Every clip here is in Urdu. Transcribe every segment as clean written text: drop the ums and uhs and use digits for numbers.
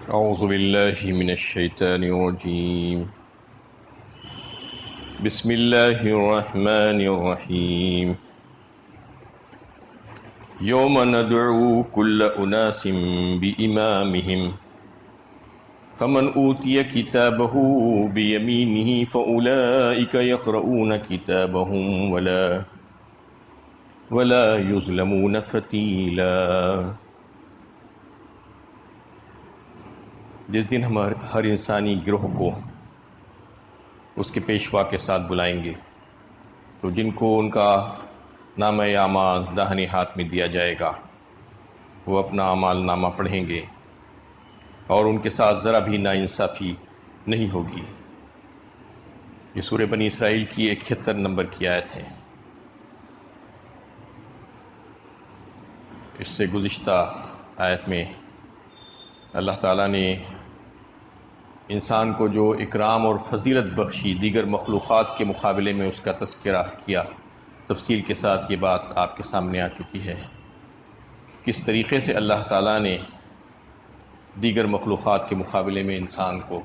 أعوذ بالله من الشيطان الرجيم. بسم الله الرحمن الرحيم. يوم ندعو كل أناس بإمامهم فمن أوتي كتابه بيمينه فأولئك يقرؤون كتابهم ولا يظلمون فتيلا. جس دن ہم ہر انسانی گروہ کو اس کے پیشوا کے ساتھ بلائیں گے تو جن کو ان کا نامہ اعمال داہنے ہاتھ میں دیا جائے گا وہ اپنا اعمال نامہ پڑھیں گے اور ان کے ساتھ ذرا بھی ناانصافی نہیں ہوگی. یہ سورہ بنی اسرائیل کی 71 نمبر کی آیت ہے. اس سے گزشتہ آیت میں اللہ تعالیٰ نے انسان کو جو اکرام اور فضیلت بخشی دیگر مخلوقات کے مقابلے میں اس کا تذکرہ کیا. تفصیل کے ساتھ یہ بات آپ کے سامنے آ چکی ہے. کس طریقے سے اللہ تعالیٰ نے دیگر مخلوقات کے مقابلے میں انسان کو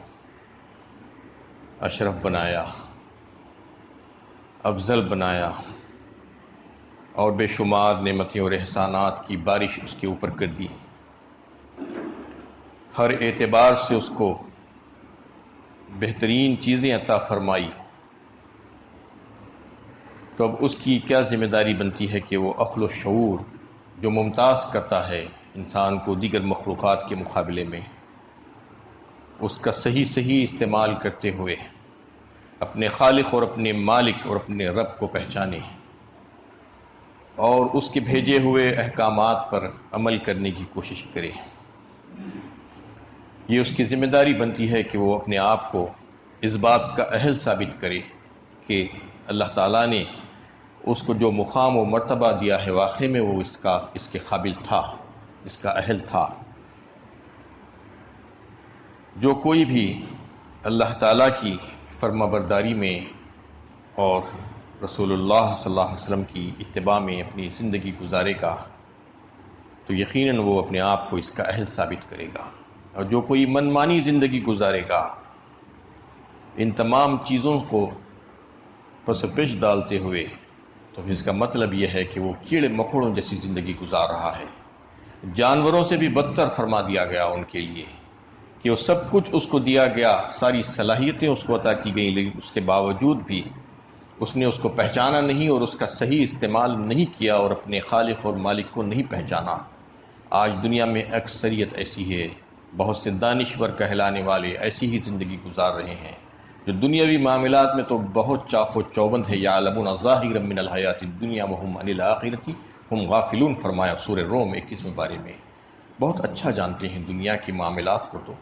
اشرف بنایا، افضل بنایا اور بے شمار نعمتیں اور احسانات کی بارش اس کے اوپر کر دی. ہر اعتبار سے اس کو بہترین چیزیں عطا فرمائی. تو اب اس کی کیا ذمہ داری بنتی ہے کہ وہ عقل و شعور جو ممتاز کرتا ہے انسان کو دیگر مخلوقات کے مقابلے میں، اس کا صحیح استعمال کرتے ہوئے اپنے خالق اور اپنے مالک اور اپنے رب کو پہچانے اور اس کے بھیجے ہوئے احکامات پر عمل کرنے کی کوشش کرے. یہ اس کی ذمہ داری بنتی ہے کہ وہ اپنے آپ کو اس بات کا اہل ثابت کرے کہ اللہ تعالیٰ نے اس کو جو مقام و مرتبہ دیا ہے واقعی میں وہ اس کے قابل تھا، اس کا اہل تھا. جو کوئی بھی اللہ تعالیٰ کی فرما برداری میں اور رسول اللہ صلی اللہ علیہ وسلم کی اتباع میں اپنی زندگی گزارے گا تو یقیناً وہ اپنے آپ کو اس کا اہل ثابت کرے گا. اور جو کوئی منمانی زندگی گزارے گا ان تمام چیزوں کو پس پیش ڈالتے ہوئے تو اس کا مطلب یہ ہے کہ وہ کیڑے مکوڑوں جیسی زندگی گزار رہا ہے. جانوروں سے بھی بدتر فرما دیا گیا ان کے لیے کہ وہ سب کچھ اس کو دیا گیا، ساری صلاحیتیں اس کو عطا کی گئیں، لیکن اس کے باوجود بھی اس نے اس کو پہچانا نہیں اور اس کا صحیح استعمال نہیں کیا اور اپنے خالق اور مالک کو نہیں پہچانا. آج دنیا میں اکثریت ایسی ہے، بہت سے دانشور کہلانے والے ایسی ہی زندگی گزار رہے ہیں جو دنیاوی معاملات میں تو بہت چاق و چوبند ہے. یعلمون ظاہرا من الحیات الدنیا وہم عن الآخرۃ ہم غافلون فرمایا سورہ روم 21 بارے میں. بہت اچھا جانتے ہیں دنیا کے معاملات کو، تو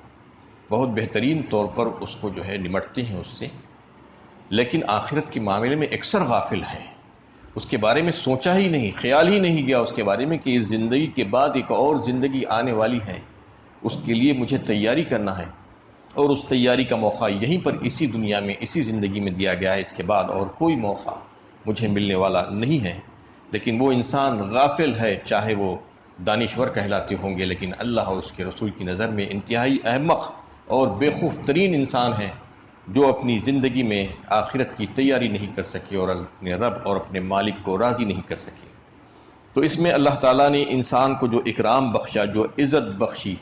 بہت بہترین طور پر اس کو جو ہے نمٹتے ہیں اس سے، لیکن آخرت کے معاملے میں اکثر غافل ہیں. اس کے بارے میں سوچا ہی نہیں، خیال ہی نہیں گیا اس کے بارے میں کہ اس زندگی کے بعد ایک اور زندگی آنے والی ہے، اس کے لیے مجھے تیاری کرنا ہے اور اس تیاری کا موقع یہیں پر اسی دنیا میں اسی زندگی میں دیا گیا ہے. اس کے بعد اور کوئی موقع مجھے ملنے والا نہیں ہے. لیکن وہ انسان غافل ہے، چاہے وہ دانشور کہلاتے ہوں گے، لیکن اللہ اور اس کے رسول کی نظر میں انتہائی احمق اور بے خوف ترین انسان ہے جو اپنی زندگی میں آخرت کی تیاری نہیں کر سکے اور اپنے رب اور اپنے مالک کو راضی نہیں کر سکے. تو اس میں اللہ تعالیٰ نے انسان کو جو اکرام بخشا، جو عزت بخشی،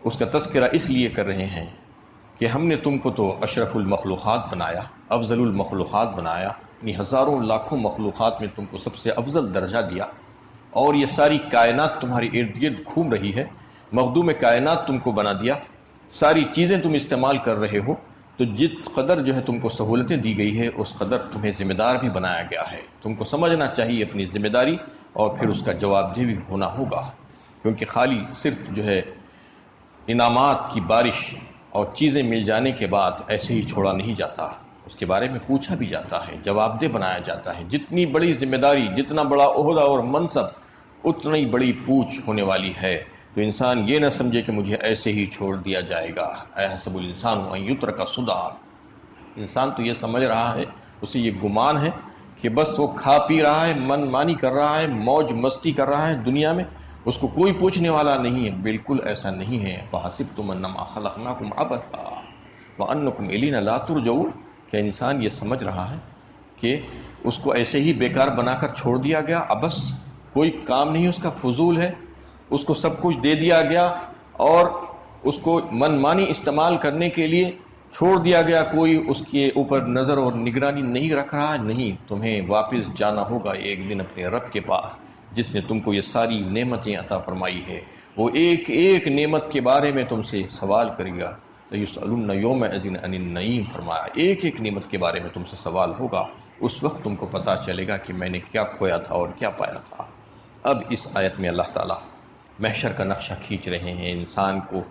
اس کا تذکرہ اس لیے کر رہے ہیں کہ ہم نے تم کو تو اشرف المخلوقات بنایا، افضل المخلوقات بنایا، اپنی ہزاروں لاکھوں مخلوقات میں تم کو سب سے افضل درجہ دیا اور یہ ساری کائنات تمہارے ارد گرد گھوم رہی ہے. مخدوم کائنات تم کو بنا دیا، ساری چیزیں تم استعمال کر رہے ہو، تو جس قدر جو ہے تم کو سہولتیں دی گئی ہے اس قدر تمہیں ذمہ دار بھی بنایا گیا ہے. تم کو سمجھنا چاہیے اپنی ذمہ داری اور پھر اس کا جواب دہ بھی ہونا ہوگا، کیونکہ خالی صرف جو ہے انعامات کی بارش اور چیزیں مل جانے کے بعد ایسے ہی چھوڑا نہیں جاتا، اس کے بارے میں پوچھا بھی جاتا ہے، جواب دہ بنایا جاتا ہے. جتنی بڑی ذمہ داری، جتنا بڑا عہدہ اور منصب، اتنی بڑی پوچھ ہونے والی ہے. تو انسان یہ نہ سمجھے کہ مجھے ایسے ہی چھوڑ دیا جائے گا. اَیَحْسَبُ الْإِنسَانُ أَن يُتْرَكَ سُدًى. انسان تو یہ سمجھ رہا ہے، اسے یہ گمان ہے کہ بس وہ کھا پی رہا ہے، من مانی کر رہا ہے، موج مستی کر رہا ہے دنیا میں اس کو کوئی پوچھنے والا نہیں ہے، بالکل ایسا نہیں ہے۔ فَحَسِبْتُمْ أَنَّمَا خَلَقْنَاكُمْ عَبَثًا وَأَنَّكُمْ إِلَيْنَا لَا تُرْجَعُونَ، کہ انسان یہ سمجھ رہا ہے کہ اس کو ایسے ہی بیکار بنا کر چھوڑ دیا گیا، ابس کوئی کام نہیں اس کا، فضول ہے، اس کو سب کچھ دے دیا گیا اور اس کو من مانی استعمال کرنے کے لیے چھوڑ دیا گیا، کوئی اس کے اوپر نظر اور نگرانی نہیں رکھ رہا۔ نہیں، تمہیں واپس جانا ہوگا ایک دن اپنے رب کے پاس جس نے تم کو یہ ساری نعمتیں عطا فرمائی ہے، وہ ایک ایک نعمت کے بارے میں تم سے سوال کرے گا۔ لَيُسْأَلُنَّ يَوْمَئِذٍ عَنِ النَّعِيمِ، فرمایا ایک ایک نعمت کے بارے میں تم سے سوال ہوگا، اس وقت تم کو پتہ چلے گا کہ میں نے کیا کھویا تھا اور کیا پایا تھا۔ اب اس آیت میں اللہ تعالیٰ محشر کا نقشہ کھینچ رہے ہیں، انسان کو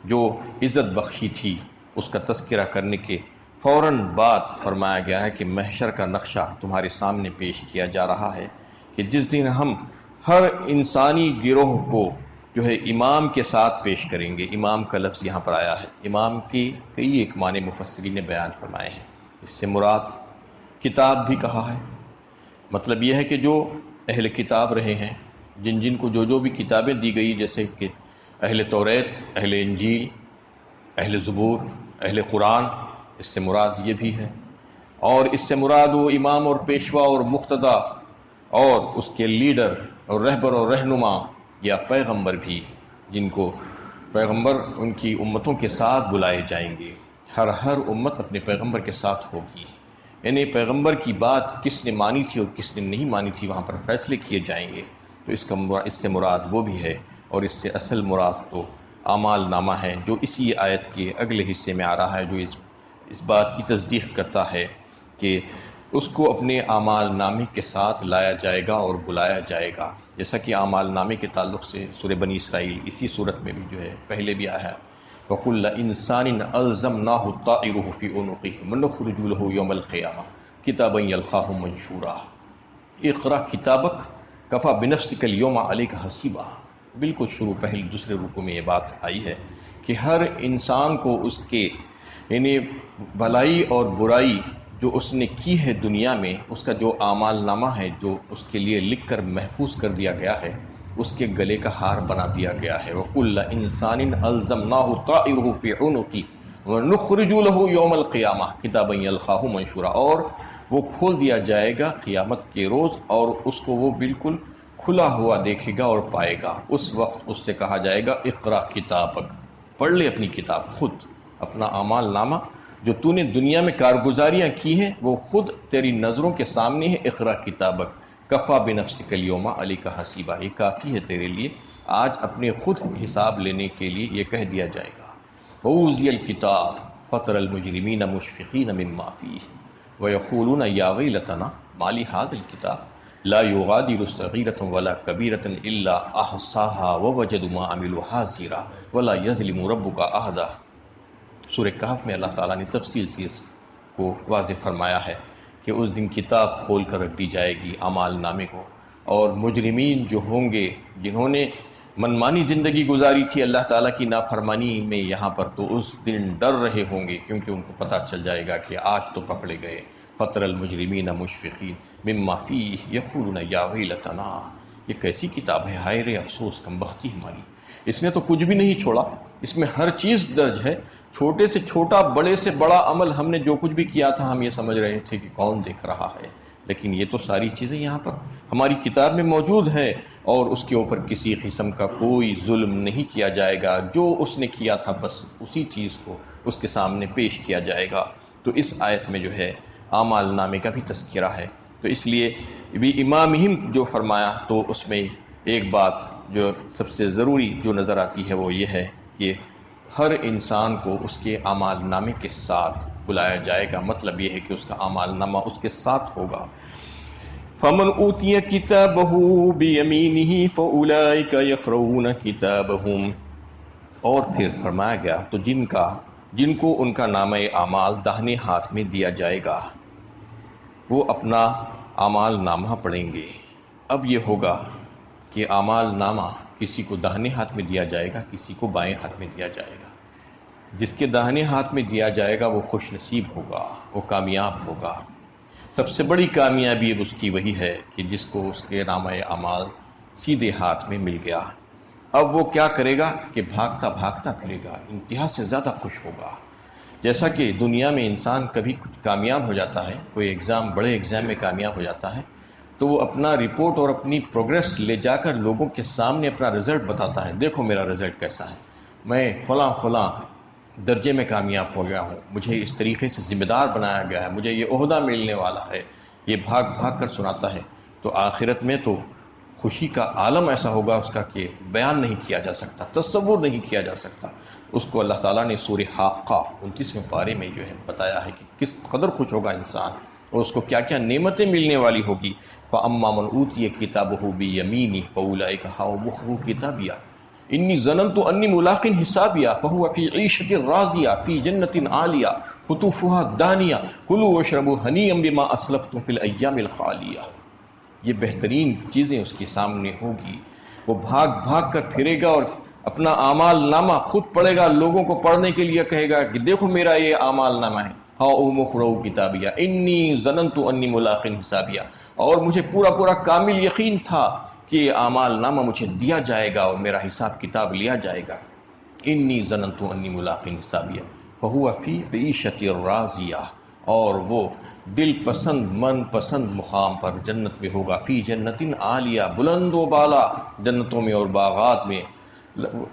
جو عزت بخشی تھی اس کا تذکرہ کرنے کے فوراً بعد فرمایا گیا ہے کہ محشر کا نقشہ تمہارے سامنے پیش کیا جا رہا ہے کہ جس دن ہم ہر انسانی گروہ کو جو ہے امام کے ساتھ پیش کریں گے۔ امام کا لفظ یہاں پر آیا ہے، امام کی کئی ایک معنی مفسرین نے بیان فرمائے ہیں۔ اس سے مراد کتاب بھی کہا ہے، مطلب یہ ہے کہ جو اہل کتاب رہے ہیں، جن کو جو بھی کتابیں دی گئی، جیسے کہ اہل توریت، اہل انجیل، اہل زبور، اہل قرآن، اس سے مراد یہ بھی ہے۔ اور اس سے مراد وہ امام اور پیشوا اور مقتدی اور اس کے لیڈر اور رہبر اور رہنما یا پیغمبر بھی، جن کو پیغمبر ان کی امتوں کے ساتھ بلائے جائیں گے۔ ہر امت اپنے پیغمبر کے ساتھ ہوگی، یعنی پیغمبر کی بات کس نے مانی تھی اور کس نے نہیں مانی تھی وہاں پر فیصلے کیے جائیں گے۔ تو اس سے مراد وہ بھی ہے، اور اس سے اصل مراد تو اعمال نامہ ہے جو اسی آیت کے اگلے حصے میں آ رہا ہے، جو اس بات کی تصدیق کرتا ہے کہ اس کو اپنے اعمال نامے کے ساتھ لایا جائے گا اور بلایا جائے گا، جیسا کہ اعمال نامے کے تعلق سے سورہ بنی اسرائیل اسی صورت میں بھی جو ہے پہلے بھی آیا ہے، وَكُلَّ إِنسَانٍ أَلْزَمْنَاهُ طَائِرَهُ فِي عُنُقِهِ وَنُخْرِجُ لَهُ يَوْمَ الْقِيَامَةِ كِتَابًا يَلْقَاهُ مَنشُورًا اقرأ کتابک کفا بنفسک اليوم علیک حسیبا۔ بالکل شروع پہلے دوسرے رکوع میں یہ بات آئی ہے کہ ہر انسان کو اس کے یعنی بھلائی اور برائی جو اس نے کی ہے دنیا میں، اس کا جو اعمال نامہ ہے جو اس کے لیے لکھ کر محفوظ کر دیا گیا ہے، اس کے گلے کا ہار بنا دیا گیا ہے۔ وَكُلَّ إِنسَانٍ أَلْزَمْنَاهُ طَائِرَهُ فِي عُنُقِهِ وَنُخْرِجُ لَهُ يَوْمَ الْقِيَامَةِ كِتَابًا يَلْقَاهُ مَنشُورًا، اور وہ کھول دیا جائے گا قیامت کے روز اور اس کو وہ بالکل کھلا ہوا دیکھے گا اور پائے گا۔ اس وقت اس سے کہا جائے گا اقرا کتابک، پڑھ لے اپنی کتاب، خود اپنا اعمال نامہ جو تو نے دنیا میں کارگزاریاں کی ہیں وہ خود تیری نظروں کے سامنے ہے۔ اقرا کتابک کفا بنفسک اليوم علیک حسیبا، یہ کافی ہے تیرے لیے آج اپنے خود حساب لینے کے لیے یہ کہہ دیا جائے گا۔ وَأُوذِيَ الْكِتَابَ فَتَرَى الْمُجْرِمِينَ مُشْفِقِينَ مِمَّا فِيهِ وَيَقُولُونَ يَا وَيْلَتَنَا مَا لِهَٰذَا الْكِتَابِ لَا يُغَادِرُ صَغِيرَةً وَلَا كَبِيرَةً إِلَّا أَحْصَاهَا وَوَجَدُوا مَا عَمِلُوا حَاضِرًا وَلَا يَظْلِمُ رَبُّكَ أَحَدًا۔ سورہ کہف میں اللہ تعالیٰ نے تفصیل سے اس کو واضح فرمایا ہے کہ اس دن کتاب کھول کر رکھ دی جائے گی اعمال نامے کو، اور مجرمین جو ہوں گے جنہوں نے منمانی زندگی گزاری تھی اللہ تعالیٰ کی نافرمانی میں یہاں پر، تو اس دن ڈر رہے ہوں گے کیونکہ ان کو پتہ چل جائے گا کہ آج تو پکڑے گئے۔ فَتَرَى الْمُجْرِمِينَ مُشْفِقِينَ مِمَّا فِيهِ يَقُولُونَ يَا وَيْلَتَنَا، یہ کیسی کتاب ہے، ہائے رے افسوس کم بختی ہماری، اس نے تو کچھ بھی نہیں چھوڑا، اس میں ہر چیز درج ہے، چھوٹے سے چھوٹا بڑے سے بڑا عمل ہم نے جو کچھ بھی کیا تھا ہم یہ سمجھ رہے تھے کہ کون دیکھ رہا ہے، لیکن یہ تو ساری چیزیں یہاں پر ہماری کتاب میں موجود ہے، اور اس کے اوپر کسی قسم کا کوئی ظلم نہیں کیا جائے گا، جو اس نے کیا تھا بس اسی چیز کو اس کے سامنے پیش کیا جائے گا۔ تو اس آیت میں جو ہے اعمال نامے کا بھی تذکرہ ہے، تو اس لیے بھی امام ہی جو فرمایا تو اس میں ایک بات جو سب سے ضروری جو نظر آتی ہے وہ یہ ہے کہ ہر انسان کو اس کے اعمال نامے کے ساتھ بلایا جائے گا، مطلب یہ ہے کہ اس کا اعمال نامہ اس کے ساتھ ہوگا۔ فَمَنْ أُوتِيَ كِتَابَهُ بِيَمِينِهِ فَأُولَئِكَ يَقْرَؤُونَ كِتَابَهُمْ، اور پھر فرمایا گیا تو جن کو ان کا نامہ اعمال داہنے ہاتھ میں دیا جائے گا وہ اپنا اعمال نامہ پڑھیں گے۔ اب یہ ہوگا کہ اعمال نامہ کسی کو داہنے ہاتھ میں دیا جائے گا، کسی کو بائیں ہاتھ میں دیا جائے گا۔ جس کے داہنے ہاتھ میں دیا جائے گا وہ خوش نصیب ہوگا، وہ کامیاب ہوگا۔ سب سے بڑی کامیابی اس کی وہی ہے کہ جس کو اس کے نامہ اعمال سیدھے ہاتھ میں مل گیا۔ اب وہ کیا کرے گا کہ بھاگتا بھاگتا پھرے گا، انتہا سے زیادہ خوش ہوگا۔ جیسا کہ دنیا میں انسان کبھی کچھ کامیاب ہو جاتا ہے، کوئی بڑے ایگزام میں کامیاب ہو جاتا ہے، تو وہ اپنا رپورٹ اور اپنی پروگریس لے جا کر لوگوں کے سامنے اپنا رزلٹ بتاتا ہے، دیکھو میرا رزلٹ کیسا ہے، میں فلاں فلاں درجے میں کامیاب ہو گیا ہوں، مجھے اس طریقے سے ذمہ دار بنایا گیا ہے، مجھے یہ عہدہ ملنے والا ہے، یہ بھاگ بھاگ کر سناتا ہے۔ تو آخرت میں تو خوشی کا عالم ایسا ہوگا اس کا کہ بیان نہیں کیا جا سکتا، تصور نہیں کیا جا سکتا۔ اس کو اللہ تعالیٰ نے سورہ حاقہ 29ویں پارے میں جو ہے بتایا ہے کہ کس قدر خوش ہوگا انسان اور اس کو کیا کیا نعمتیں ملنے والی ہوگی۔ فَأَمَّا مَنْ أُوتِيَ كِتَابَهُ بِيَمِينِهِ فَأُولَٰئِكَ هُمُ الْمُفْلِحُونَ إِنِّي ظَنَنتُ أَنِّي مُلَاقٍ حِسَابِيَهْ فَهُوَ فِي عِيشَةٍ رَاضِيَةٍ فِي جَنَّةٍ عَالِيَةٍ قُطُوفُهَا دَانِيَةٌ كُلُوا وَاشْرَبُوا هَنِيئًا بِمَا أَسْلَفْتُمْ فِي الْأَيَّامِ الْخَالِيَةِ۔ یہ بہترین چیزیں اس کے سامنے ہوگی، وہ بھاگ بھاگ کر پھرے گا اور اپنا اعمال نامہ خود پڑھے گا، لوگوں کو پڑھنے کے لیے کہے گا کہ دیکھو میرا یہ اعمال نامہ ہے، ہاؤ اقرؤوا کتابیہ انی ظننت انی ملاق حسابیہ، اور مجھے پورا پورا کامل یقین تھا کہ یہ اعمال نامہ مجھے دیا جائے گا اور میرا حساب کتاب لیا جائے گا۔ انی ظننت انی ملاق حسابیہ فہو فی عیشۃ راضیہ، اور وہ دل پسند من پسند مقام پر جنت میں ہوگا، فی جنت عالیہ، بلند و بالا جنتوں میں اور باغات میں،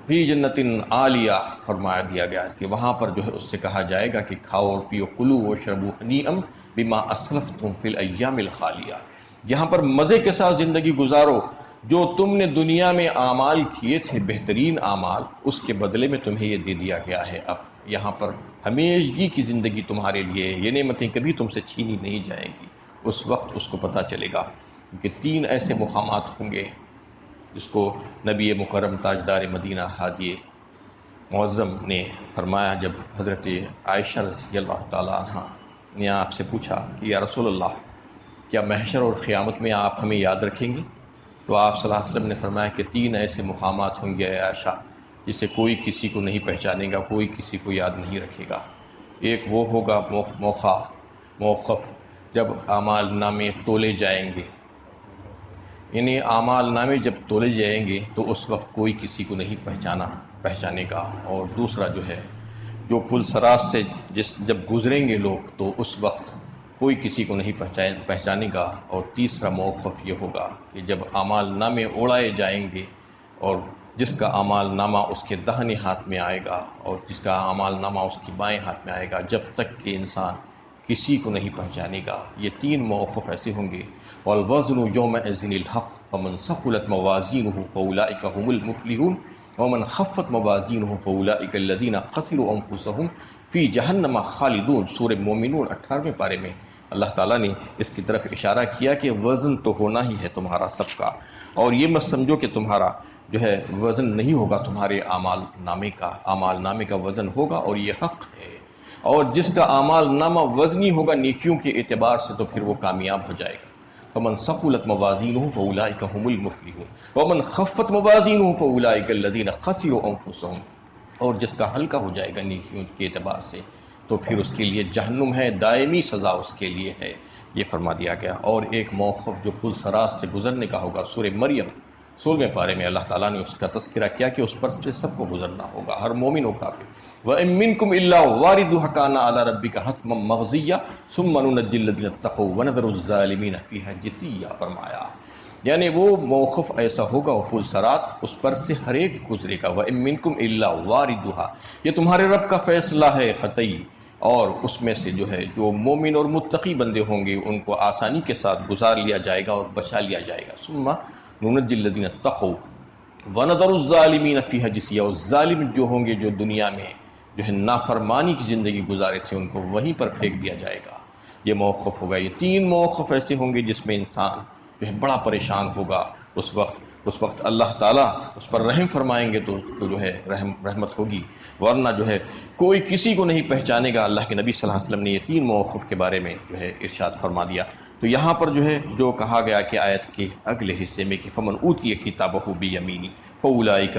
فی جنت عالیہ فرمایا دیا گیا کہ وہاں پر جو ہے اس سے کہا جائے گا کہ کھاؤ اور پیو، کلو واشربوا ہنیئا بما اسلفتم فی الایام الخالیہ، یہاں پر مزے کے ساتھ زندگی گزارو، جو تم نے دنیا میں اعمال کیے تھے بہترین اعمال، اس کے بدلے میں تمہیں یہ دے دیا گیا ہے، اب یہاں پر ہمیشگی کی زندگی تمہارے لیے، یہ نعمتیں کبھی تم سے چھینی نہیں جائیں گی۔ اس وقت اس کو پتہ چلے گا کہ 3 ایسے مقامات ہوں گے جس کو نبی مکرم تاجدار مدینہ ہادی معظم نے فرمایا جب حضرت عائشہ رضی اللہ تعالیٰ عنہ نے آپ سے پوچھا کہ یا رسول اللہ، کیا محشر اور قیامت میں آپ ہمیں یاد رکھیں گے؟ تو آپ صلی اللہ علیہ وسلم نے فرمایا کہ 3 ایسے مقامات ہوں گے عائشہ جسے کوئی کسی کو نہیں پہچانے گا، کوئی کسی کو یاد نہیں رکھے گا۔ ایک وہ ہوگا موقف جب اعمال نامے تولے جائیں گے، یعنی اعمال نامے جب تولے جائیں گے تو اس وقت کوئی کسی کو نہیں پہچانے گا، اور دوسرا جو ہے جو پل صراط سے جب گزریں گے لوگ تو اس وقت کوئی کسی کو نہیں پہچانے گا، اور تیسرا موقف یہ ہوگا کہ جب اعمال نامے اڑائے جائیں گے اور جس کا اعمال نامہ اس کے داہنے ہاتھ میں آئے گا اور جس کا اعمال نامہ اس کی بائیں ہاتھ میں آئے گا، جب تک کہ انسان کسی کو نہیں پہچانے گا۔ یہ 3 موقف ایسے ہوں گے، والوزن یومئذ الحق فمن ثقلت موازینہ فاولئک هم المفلحون ومن خفت موازینہ فاولئک الذین خسروا انفسهم فی جہنم خالدون۔ سورہ مومنون 18ویں پارے میں اللہ تعالیٰ نے اس کی طرف اشارہ کیا کہ وزن تو ہونا ہی ہے تمہارا سب کا، اور یہ مت سمجھو کہ تمہارا جو ہے وزن نہیں ہوگا، تمہارے اعمال نامے کا وزن ہوگا، اور یہ حق ہے، اور جس کا اعمال نامہ وزنی ہوگا نیکیوں کے اعتبار سے تو پھر وہ کامیاب ہو جائے گا۔ فمن ثقلت موازینہ فاولئک هم المفلحون ومن خفت موازینہ فاولئک الذین خسروا انفسهم، اور جس کا ہلکا ہو جائے گا نیکیوں کے اعتبار سے تو پھر اس کے لیے جہنم ہے، دائمی سزا اس کے لیے ہے، یہ فرما دیا گیا۔ اور ایک موقف جو پل صراط سے گزرنے کا ہوگا، سورہ مریم 16ویں پارے میں اللہ تعالیٰ نے اس کا تذکرہ کیا کہ اس پر سے سب کو گزرنا ہوگا، ہر مومن و کافر۔ وَإِن مِّنكُمْ إِلَّا وَارِدُهَا كَانَ عَلَىٰ رَبِّكَ حَتْمًا مَّقْضِيًّا ثُمَّ نُنَجِّي الَّذِينَ اتَّقَوْا وَنَذَرُ الظَّالِمِينَ فِيهَا جِثِيًّا فرمایا، یعنی وہ موقف ایسا ہوگا، وہ پل صراط اس پر سے ہر ایک گزرے گا۔ وَإِن مِّنكُمْ إِلَّا وَارِدُهَا، یہ تمہارے رب کا فیصلہ ہے قطعی، اور اس میں سے جو ہے جو مومن اور متقی بندے ہوں گے ان کو آسانی کے ساتھ گزار لیا جائے گا اور بچا لیا جائے گا۔ ثم ننجی الذین اتقوا ونذر الظالمین فیہا جثیا، اور ظالم جو ہوں گے جو دنیا میں جو ہے نافرمانی کی زندگی گزارے تھے ان کو وہیں پر پھینک دیا جائے گا۔ یہ موقف ہوگا، یہ 3 موقف ایسے ہوں گے جس میں انسان جو ہے بڑا پریشان ہوگا۔ اس وقت اللہ تعالیٰ اس پر رحم فرمائیں گے تو جو ہے رحمت ہوگی، ورنہ جو ہے کوئی کسی کو نہیں پہچانے گا۔ اللہ کے نبی صلی اللہ علیہ وسلم نے یہ 3 موقف کے بارے میں جو ہے ارشاد فرما دیا۔ تو یہاں پر جو ہے جو کہا گیا کہ آیت کے اگلے حصے میں کہ فمن اوتی کتابہ بیمینی فاولئک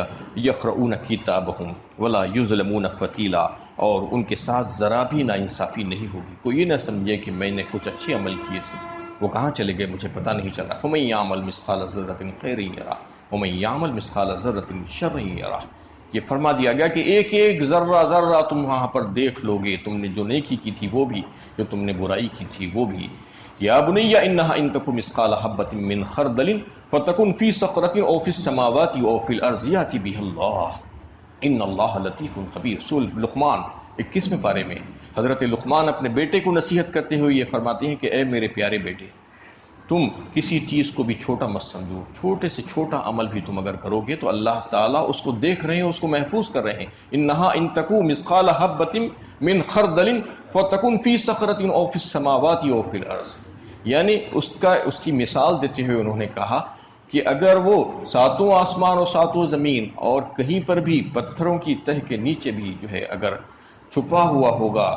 یقرؤون کتابہم ولا یظلمون فتیلا، اور ان کے ساتھ ذرا بھی ناانصافی نہیں ہوگی۔ کوئی یہ نہ سمجھے کہ میں نے کچھ اچھے عمل کیے تھے، وہ کہاں چلے گئے مجھے پتہ نہیں چل رہا۔ فمن یعمل مثقال ذرۃ خیرا یرہ، وَمَن يَعْمَلْ مِثْقَالَ ذَرَّةٍ شَرًّا يَرَهُ۔ یہ فرما دیا گیا کہ ایک ایک ذرہ ذرہ تم وہاں پر دیکھ لو گے، تم نے جو نیکی کی تھی وہ بھی، جو تم نے برائی کی تھی وہ بھی۔ یا بنی انہا ان تک مثقال حبۃ من خردل فتکن فی صخرۃ او فی السماوات او فی الارض یأتی بہ اللہ ان اللہ لطیف خبیر۔ سورۃ لقمان 21ویں پارے میں حضرت لقمان اپنے بیٹے کو نصیحت کرتے ہوئے یہ فرماتے ہیں کہ اے میرے پیارے بیٹے، تم کسی چیز کو بھی چھوٹا مت سمجھو، چھوٹے سے چھوٹا عمل بھی تم اگر کرو گے تو اللہ تعالیٰ اس کو دیکھ رہے ہیں، اس کو محفوظ کر رہے ہیں۔ انہا ان تکو مثقال حبۃ من خردل فتکن فی صخرۃ او فی السماوات او فی الارض، یعنی اس کی مثال دیتے ہوئے انہوں نے کہا کہ اگر وہ ساتوں آسمان اور ساتوں زمین اور کہیں پر بھی پتھروں کی تہ کے نیچے بھی جو ہے اگر چھپا ہوا ہوگا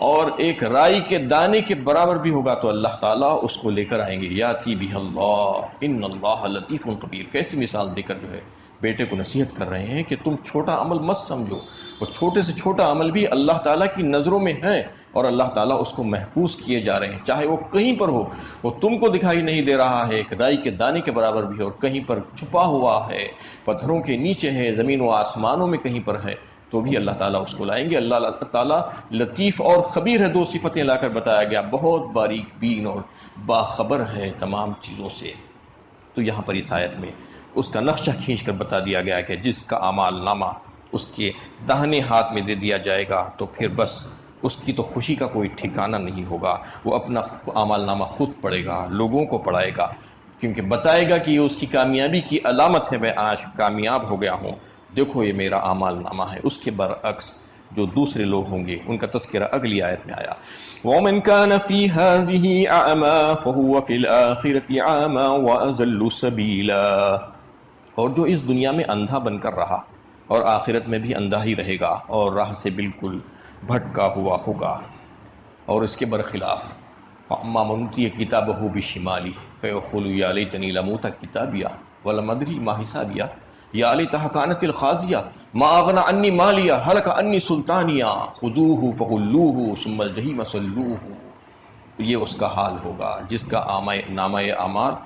اور ایک رائی کے دانے کے برابر بھی ہوگا تو اللہ تعالیٰ اس کو لے کر آئیں گے۔ یاتی بہ اللہ ان اللہ لطیف خبیر۔ کیسی مثال دے کر جو ہے بیٹے کو نصیحت کر رہے ہیں کہ تم چھوٹا عمل مت سمجھو، اور چھوٹے سے چھوٹا عمل بھی اللہ تعالیٰ کی نظروں میں ہے اور اللہ تعالیٰ اس کو محفوظ کیے جا رہے ہیں، چاہے وہ کہیں پر ہو، وہ تم کو دکھائی نہیں دے رہا ہے، ایک رائی کے دانے کے برابر بھی ہے، اور کہیں پر چھپا ہوا ہے، پتھروں کے نیچے ہے، زمین و آسمانوں میں کہیں پر ہے، تو بھی اللہ تعالیٰ اس کو لائیں گے۔ اللہ تعالیٰ لطیف اور خبیر ہے، دو صفتیں لا کر بتایا گیا، بہت باریک بین اور باخبر ہے تمام چیزوں سے۔ تو یہاں پر اس آیت میں اس کا نقشہ کھینچ کر بتا دیا گیا کہ جس کا اعمال نامہ اس کے داہنے ہاتھ میں دے دیا جائے گا تو پھر بس اس کی تو خوشی کا کوئی ٹھکانہ نہیں ہوگا، وہ اپنا اعمال نامہ خود پڑھے گا، لوگوں کو پڑھائے گا، کیونکہ بتائے گا کہ یہ اس کی کامیابی کی علامت ہے، میں آج کامیاب ہو گیا ہوں، دیکھو یہ میرا اعمال نامہ ہے۔ اس کے برعکس جو دوسرے لوگ ہوں گے ان کا تذکرہ اگلی آیت میں آیا، وَمَنْ كَانَ فِي هَذِهِ أَعْمَى فَهُوَ فِي الْآخِرَةِ أَعْمَى وَأَضَلُّ سَبِيلًا، اور جو اس دنیا میں اندھا بن کر رہا اور آخرت میں بھی اندھا ہی رہے گا اور راہ سے بالکل بھٹکا ہوا ہوگا۔ اور اس کے برخلاف فَأَمَّا مَنْ أُوتِيَ كِتَابَهُ بِشِمَالِهِ فَيَقُولُ يَا لَيْتَنِي لَمْ أُوتَ كِتَابِيَهْ وَلَمْ أَدْرِ مَا حِسَابِيَهْ يَا لَيْتَهَا كَانَتِ الْقَاضِيَةَ مَا أَغْنَىٰ عَنِّي مَالِيَهْ هَلَكَ عَنِّي سُلْطَانِيَهْ خُذُوهُ فَغُلُّوهُ ثُمَّ الْجَحِيمَ صَلُّوهُ۔ یہ اس کا حال ہوگا جس کا نامہ اعمال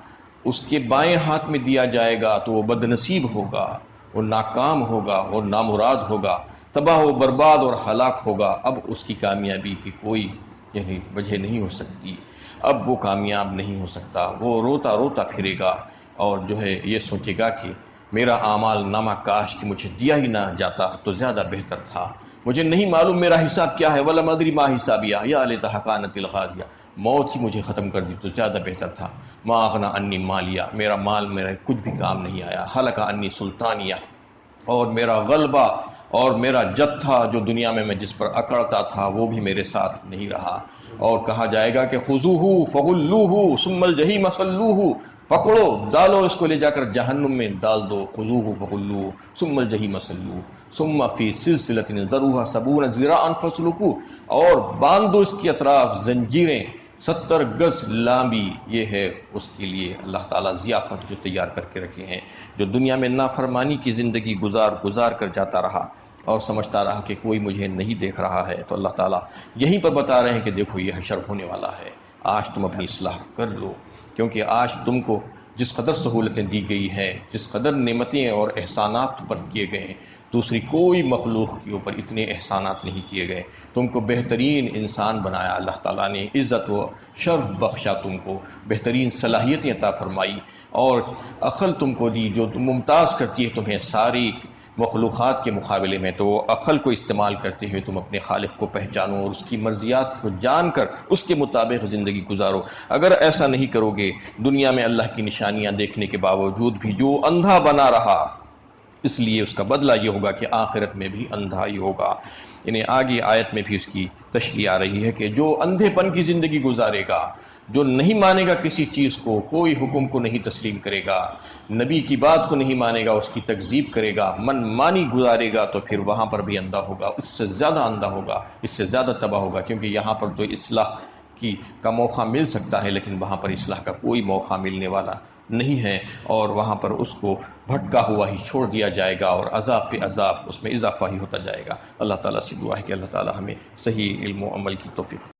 اس کے بائیں ہاتھ میں دیا جائے گا تو وہ بد نصیب ہوگا، وہ ناکام ہوگا، وہ نامراد ہوگا، تباہ و برباد اور ہلاک ہوگا۔ اب اس کی کامیابی کی کوئی وجہ نہیں ہو سکتی، اب وہ کامیاب نہیں ہو سکتا، وہ روتا روتا پھرے گا اور جو ہے یہ سوچے گا کہ میرا اعمال نامہ کاش کہ مجھے دیا ہی نہ جاتا تو زیادہ بہتر تھا، مجھے نہیں معلوم میرا حساب کیا ہے، وَلَمْ أَدْرِ مَا حِسَابِيَهْ يَا لَيْتَهَا كَانَتِ الْقَاضِيَةَ، موت ہی مجھے ختم کر دی تو زیادہ بہتر تھا، مَا أَغْنَىٰ عَنِّي مَالِيَهْ، میرا مال میرا کچھ بھی کام نہیں آیا، هَلَكَ عَنِّي سُلْطَانِيَهْ، اور میرا غلبہ اور میرا جت تھا جو دنیا میں جس پر اکڑتا تھا وہ بھی میرے ساتھ نہیں رہا۔ اور کہا جائے گا کہ خُذُوهُ فَغُلُّوهُ ثُمَّ الْجَحِيمَ صَلُّوهُ، پکڑو ڈالو اس کو لے جا کر جہنم میں ڈال دو، خُذُوهُ فَغُلُّوهُ ثُمَّ الْجَحِيمَ صَلُّوهُ ثُمَّ فِي سِلْسِلَةٍ ذَرْعُهَا 70 ذِرَاعًا فَاسْلُكُوهُ، اور باندھ دو اس کی اطراف زنجیریں 70 گز لامبی۔ یہ ہے اس کے لیے اللہ تعالیٰ ضیافت جو تیار کر کے رکھے ہیں، جو دنیا میں نافرمانی کی زندگی گزار کر جاتا رہا اور سمجھتا رہا کہ کوئی مجھے نہیں دیکھ رہا ہے، تو اللہ تعالیٰ یہیں پر بتا رہے ہیں کہ دیکھو یہ حشر ہونے والا ہے، آج تم اپنی اصلاح کر لو، کیونکہ آج تم کو جس قدر سہولتیں دی گئی ہیں، جس قدر نعمتیں اور احسانات پر کیے گئے ہیں، دوسری کوئی مخلوق کے اوپر اتنے احسانات نہیں کیے گئے۔ تم کو بہترین انسان بنایا اللہ تعالیٰ نے، عزت و شرف بخشا، تم کو بہترین صلاحیتیں عطا فرمائی اور عقل تم کو دی جو ممتاز کرتی ہے تمہیں ساری مخلوقات کے مقابلے میں، تو وہ عقل کو استعمال کرتے ہوئے تم اپنے خالق کو پہچانو اور اس کی مرضیات کو جان کر اس کے مطابق زندگی گزارو۔ اگر ایسا نہیں کرو گے، دنیا میں اللہ کی نشانیاں دیکھنے کے باوجود بھی جو اندھا بنا رہا، اس لیے اس کا بدلہ یہ ہوگا کہ آخرت میں بھی اندھا ہی ہوگا۔ یعنی آگے آیت میں بھی اس کی تشریح آ رہی ہے کہ جو اندھے پن کی زندگی گزارے گا، جو نہیں مانے گا کسی چیز کو، کوئی حکم کو نہیں تسلیم کرے گا، نبی کی بات کو نہیں مانے گا، اس کی تکذیب کرے گا، من مانی گزارے گا، تو پھر وہاں پر بھی اندھا ہوگا، اس سے زیادہ اندھا ہوگا، اس سے زیادہ تباہ ہوگا، کیونکہ یہاں پر تو اصلاح کا موقع مل سکتا ہے لیکن وہاں پر اصلاح کا کوئی موقع ملنے والا نہیں ہے، اور وہاں پر اس کو بھٹکا ہوا ہی چھوڑ دیا جائے گا اور عذاب پہ عذاب اس میں اضافہ ہی ہوتا جائے گا۔ اللہ تعالیٰ سے دعا ہے کہ اللہ تعالیٰ ہمیں صحیح علم و عمل کی توفیق